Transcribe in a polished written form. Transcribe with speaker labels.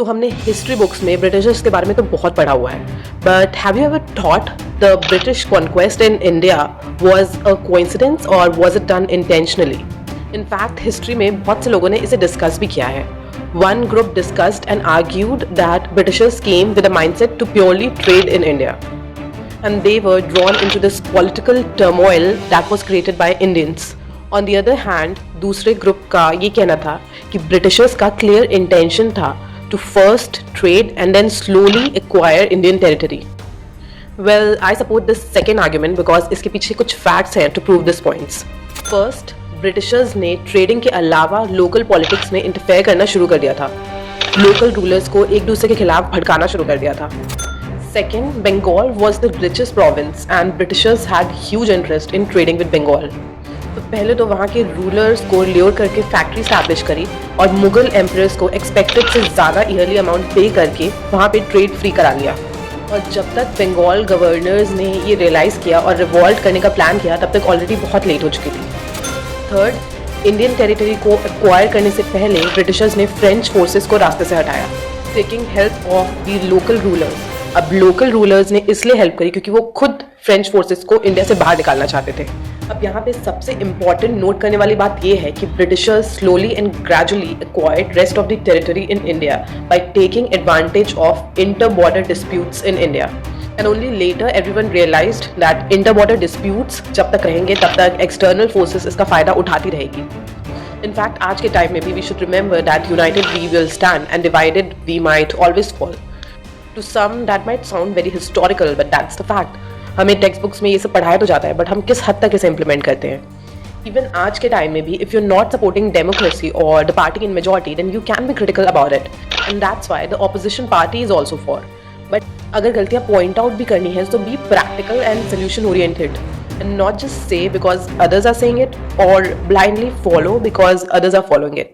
Speaker 1: तो हमने history books में ब्रिटिशर्स के बारे में तो बहुत पढ़ा हुआ है, but have you ever thought the British conquest in India was a coincidence और was it done intentionally? In fact history में बहुत से लोगों ने इसे डिस्कस भी किया है. One group discussed and argued that Britishers came with a mindset to purely trade in India, and they were drawn into this political turmoil that was created by Indians. On the other hand, दूसरे group का ये कहना था कि Britishers का clear intention था to first trade and then slowly acquire Indian territory. Well, I support this second argument because इसके पीछे कुछ facts हैं to prove these points. First, Britishers ने ट्रेडिंग के अलावा लोकल पॉलिटिक्स में इंटरफेयर करना शुरू कर दिया था. लोकल रूलर्स को एक दूसरे के खिलाफ भड़काना शुरू कर दिया था. Second, Bengal was the richest province and Britishers had huge interest in trading with Bengal. तो पहले तो वहाँ के रूलर्स को ल्योर करके फैक्ट्री स्टैब्लिश करी और मुगल एम्परर्स को एक्सपेक्टेड से ज़्यादा ईयरली अमाउंट पे करके वहाँ पे ट्रेड फ्री करा लिया. और जब तक बंगाल गवर्नर्स ने ये रियलाइज़ किया और रिवॉल्ट करने का प्लान किया, तब तक ऑलरेडी बहुत लेट हो चुकी थी. थर्ड, इंडियन टेरिटरी को एक्वायर करने से पहले ब्रिटिशर्स ने फ्रेंच फोर्सेस को रास्ते से हटाया, taking help of the local rulers. अब लोकल रूलर्स ने इसलिए हेल्प करी क्योंकि वो खुद फ्रेंच फोर्सेस को इंडिया से बाहर निकालना चाहते थे. अब यहाँ पे सबसे इम्पॉर्टेंट नोट करने वाली बात ये है कि Britishers slowly and gradually acquired rest of the territory in India by taking advantage of inter border disputes in India. And only later everyone realized that inter-border disputes जब तक रहेंगे तब तक external forces इसका फायदा उठाती रहेगी. In fact, आज के टाइम में भी we should remember that united we will stand and divided we might always fall. To some that might sound very historical, but that's the fact. हमें टेक्स्ट बुक्स में ये सब पढ़ाया तो जाता है, बट हम किस हद तक इसे इम्प्लीमेंट करते हैं. Even आज के टाइम में भी if you're not supporting democracy or the party in majority, then you can be critical about it, and that's why the opposition party is also for. But अगर गलतियाँ पॉइंट आउट भी करनी है तो be practical and solution oriented and not just say because others are saying it और blindly follow because others are following it.